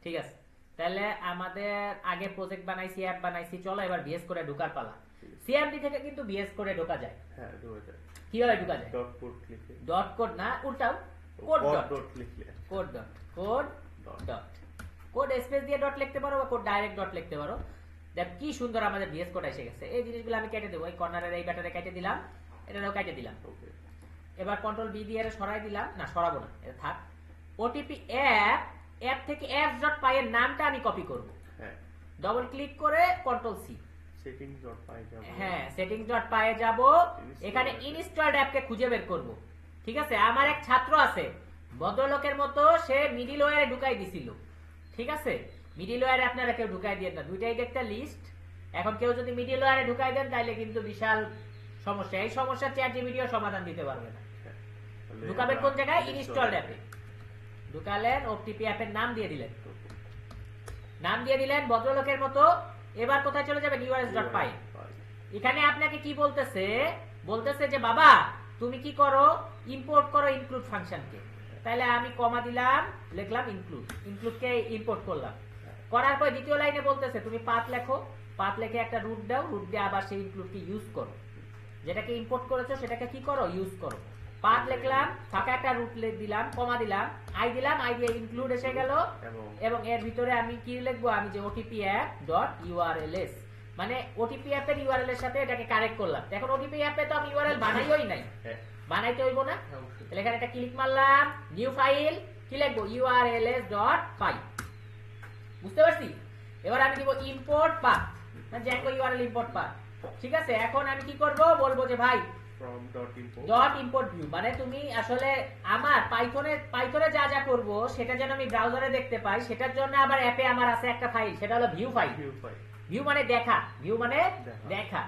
ঠিক আছে, তাহলে আমাদের আগে প্রজেক্ট বানাইছি, অ্যাপ বানাইছি, চলো এবার ভিএস কোডে ঢোকার পালা। সিএমডি থেকে কিন্তু ভিএস কোডে ঢোকা যায়। হ্যাঁ ঢোকা যায়। কিভাবে ঢোকা যায়? ডট কোড লিখে। ডট কোড না, উল্টাও, কোড ডট লিখলে code dot code dot code space দিয়ে ডট লিখতে পারো বা কোড ডাইরেক্ট ডট লিখতে পারো। দেখ কি সুন্দর আমাদের ভিএস কোড এসে গেছে। এই জিনিসগুলো আমি কেটে দেবো, এই কর্নারের এই ব্যাটারে কেটে দিলাম, এটাও কেটে দিলাম। ওকে, এবার কন্ট্রোল বি দিয়ে সরাই দিলাম, না সরাবো না, এটা থাক। ওটিপি অ্যাপ, অ্যাপ থেকে apps.py এর নামটা আমি কপি করব। হ্যাঁ, ডবল ক্লিক করে কন্ট্রোল সি, settings.py যাব। হ্যাঁ settings.py এ যাব, এখানে ইনস্টলড অ্যাপকে খুঁজে বের করব। ঠিক আছে, আমার এক ছাত্র আছে ভদ্রলোকের মতো, সে মিডলওয়্যারে ঢুকাই দিছিল। ঠিক আছে, মিডলওয়্যারে আপনারা কেউ ঢুকাই দিয়ে না, দুইটাই একটা লিস্ট। এখন কেউ যদি মিডলওয়্যারে ঢুকাই দেন তাহলে কিন্তু বিশাল সমস্যা, এই সমস্যার চ্যাটজিপিটিও সমাধান দিতে পারবে না। ঢুকাবেন কোন জায়গায়? ইনস্টলড অ্যাপে ঢুকালেন, ওটিপি অ্যাপের নাম দিয়ে দিলেন, নাম দিয়ে দিলেন ভদ্রলোকের মতো। এবার কোথায় চলে যাবেন? urs.py। এখানে আপনাকে কি বলতেছে? বলতেছে যে বাবা তুমি কি করো, ইম্পোর্ট করো ইনক্লুড ফাংশনকে। তাহলে আমি কমা দিলাম, লিখলাম ইনক্লুড, ইনক্লুডকে ইম্পোর্ট করলাম। করার পর দ্বিতীয় লাইনে বলতেছে তুমি পাথ লেখো, পাথ লিখে একটা রুট দাও, রুট দিয়ে আবার সেই ইনক্লুডকে ইউজ করো, যেটাকে ইম্পোর্ট করেছো সেটাকে কি করো, ইউজ করো। পাথ লিখলাম, ফাঁকা একটা রুট দিলাম, কমা দিলাম, আই দিলাম, আই দিয়ে ইনক্লুড এসে গেল, এবং এর ভিতরে আমি কি লিখবো, আমি যে ওটিপি অ্যাপ ডট ইউআরএলএস, মানে ওটিপি অ্যাপের ইউআরএল এর সাথে এটাকে কানেক্ট করলাম। এখন ওটিপি অ্যাপে তো আমি ইউআরএল বানাইই নাই, বানাইতে হইব না। তাহলে এখানে একটা ক্লিক মারলাম, নিউ ফাইল, কি লিখবো, urls.py। বুঝতে পারছি? এবার আমি দিব ইম্পোর্ট পাথ, মানে জ্যাঙ্গো ইউআরএল ইম্পোর্ট পাথ। ঠিক আছে, এখন আমি কি করব, বলবো যে ভাই from ডট ইম্পোর্ট ভিউ, মানে তুমি আসলে আমার পাইথনে যা যা করব সেটা যেন আমি ব্রাউজারে দেখতে পাই, সেটার জন্য আবার অ্যাপে আমার আছে একটা ফাইল, সেটা হলো ভিউ ফাইল। ভিউ মানে দেখা, ভিউ মানে দেখা।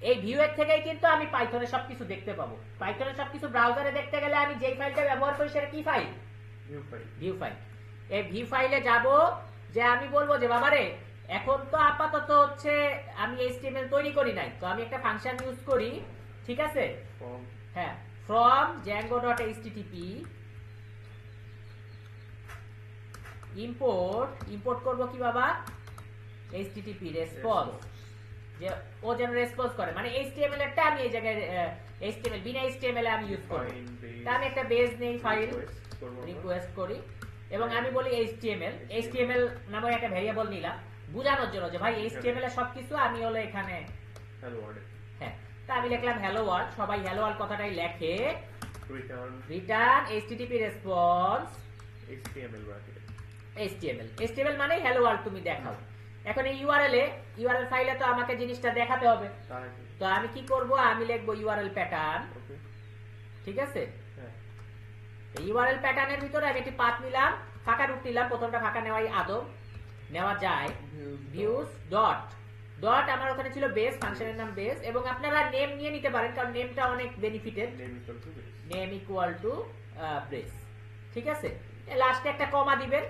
এই ভিউ এর থেকেই কিন্তু আমি পাইথনে সবকিছু দেখতে পাবো। পাইথনে সবকিছু ব্রাউজারে দেখতে গেলে আমি যেই ফাইলটা ব্যবহার করি সেটা কি ফাইল? View file. এই ভিউ ফাইলে যাব, যে আমি বলবো যে বাবারে এখন তো আপাতত হচ্ছে আমি এইচটিএমএল তৈরি করি নাই, তো আমি একটা ফাংশন ইউজ করি। ঠিক আছে, হ্যাঁ, from django.http import করব কি বাবা, http response, যে ও যেন রেসপন্স করে, মানে HTML এরটা আমি এই জায়গায় HTML বিনা HTML এ আমি ইউজ করব। তা আমি একটা বেস নেই, ফাইল রিকোয়েস্ট করি এবং আমি বলি HTML নামে একটা ভেরিয়েবল নিলাম বোঝানোর জন্য যে ভাই HTML এর সবকিছু আমি হলো এখানে হ্যালো ওয়ার্ল্ড। হ্যাঁ, তা আমি লিখলাম হ্যালো ওয়ার্ল্ড, সবাই হ্যালো ওয়ার্ল্ড কথাটাই লেখে, রিটার্ন http রেসপন্স HTML মানে হ্যালো ওয়ার্ল্ড তুমি দেখাও। এখন এই ইউআরএল ফাইলে তো আমাকে জিনিসটা দেখাতে হবে, তো আমি কি করব, আমি লিখবো ইউআরএল প্যাটার্ন। ঠিক আছে, ইউআরএল প্যাটার্নের ভিতরে আমি একটি পাথ নিলাম, ফাঁকা রুট নিলাম, প্রথমটা ফাঁকা নেওয়াই আদব, নেওয়া যায়। ভিউজ ডট আমার ওখানে ছিল বেস, ফাংশনের নাম বেস, এবং আপনারা নেম নিয়ে নিতে পারেন কারণ নেমটা অনেক benefited, name equal to base. ঠিক আছে, লাস্টে একটা কমা দিবেন।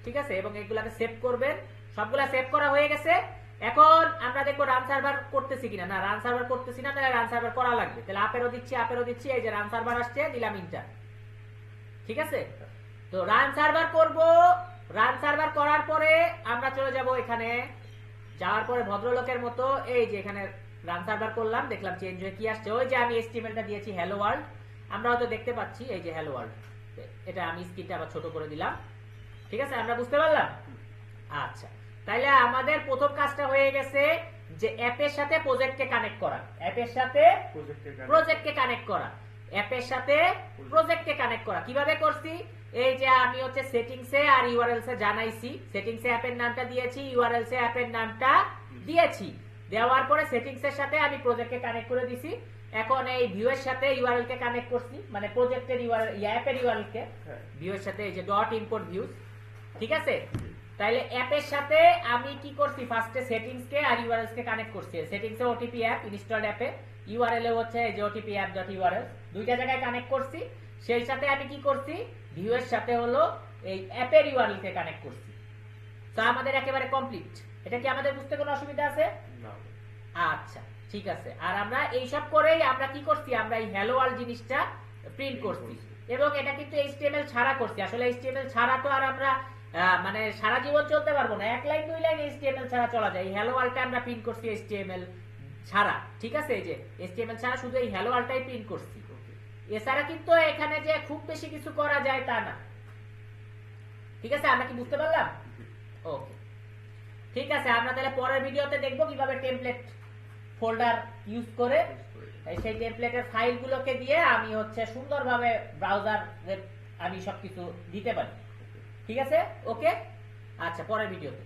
ঠিক আছে, এবং এগুলাকে সেভ করবেন। সবগুলা সেভ করা হয়ে গেছে। এখন আমরা দেখবো রান সার্ভার করতেছি কিনা, না রান সার্ভার করতেছি না, তাহলে রান সার্ভার করা লাগবে। তাহলে আপেরও দিচ্ছি, এই যে রান সার্ভার আসছে, দিলাম ইন্টার। ঠিক আছে, তো রান সার্ভার করব। রান সার্ভার করার পরে আমরা চলে যাব এখানে, যাওয়ার পরে ভদ্রলোকের মতো এই যে এখানে রান সার্ভার করলাম, দেখলাম চেঞ্জ হয়ে কি আসছে, ওই যে আমি HTML-টা দিয়েছি হ্যালো ওয়ার্ল্ড, আমরা হয়তো দেখতে পাচ্ছি এই যে হ্যালো ওয়ার্ল্ড। এটা আমি স্ক্রিনটা আবার ছোট করে দিলাম। ঠিক আছে, আমরা বুঝতে পারলাম। আচ্ছা, তাহলে আমাদের প্রথম কাজটা হয়ে গেছে যে অ্যাপের সাথে প্রজেক্টকে কানেক্ট করা, অ্যাপের সাথে প্রজেক্টকে কানেক্ট করা, অ্যাপের সাথে প্রজেক্টকে কানেক্ট করা। কিভাবে করছি, এই যে আমি হচ্ছে সেটিংসে আর ইউআরএলস এ জানাইছি, সেটিংসে অ্যাপের নামটা দিয়েছি, ইউআরএলস এ অ্যাপের নামটা দিয়েছি, দেওয়ার পরে সেটিংস এর সাথে আমি প্রজেক্টকে কানেক্ট করে দিছি। এখন এই ভিউ এর সাথে ইউআরএল কে কানেক্ট করছি, মানে প্রজেক্টের ইউআরএল, অ্যাপের ইউআরএল কে ভিউ এর সাথে এই যে ডট ইম্পোর্ট ভিউজ। ঠিক আছে, তাহলে অ্যাপের সাথে আমি কি করছি, ফার্স্টে সেটিংস কে আর ইউআরএলস কে কানেক্ট করছি। সেটিংসে ওটিপি অ্যাপ ইনস্টলড অ্যাপে, ইউআরএল এ হচ্ছে এই যে ওটিপি app.url, দুইটা জায়গায় কানেক্ট করছি। সেই সাথে আমি কি করছি, ভিউ এর সাথে হলো এই অ্যাপের ইউআরএল কে কানেক্ট করছি। তো আমাদের একেবারে কমপ্লিট। এটা কি আমাদের বুঝতে কোনো অসুবিধা আছে? না। আচ্ছা, ঠিক আছে। আর আমরা এইসব করেই আমরা কি করছি, আমরা এই হ্যালো ওয়ার্ল্ড জিনিসটা প্রিন্ট করছি, এবং এটা কিন্তু HTML ছাড়া করছি। আসলে HTML ছাড়া তো আর আমরা মানে সারা জীবন চলতে পারবো না, 1 লাইন 2 লাইন HTML ছাড়া চলা যায়। হ্যালো ওয়ার্ল্ডটা আমরা প্রিন্ট করছি HTML ছাড়া, ঠিক আছে? এই যে HTML ছাড়া শুধু এই হ্যালো ওয়ার্ল্ডটাই প্রিন্ট করছি। এছাড়া কিন্তু এখানে যে খুব বেশি কিছু করা যায় তা না, ঠিক আছে? আমরা কি বুঝতে পারলাম? ওকে, ঠিক আছে। আমরা তাহলে পরের ভিডিওতে দেখবো কিভাবে টেমপ্লেট ফোল্ডার ইউজ করে সেই টেমপ্লেটের ফাইলগুলোকে দিয়ে আমি হচ্ছে সুন্দরভাবে ব্রাউজারে আমি সবকিছু দিতে পারি, ঠিক আছে? ওকে, আচ্ছা, পরের ভিডিওতে।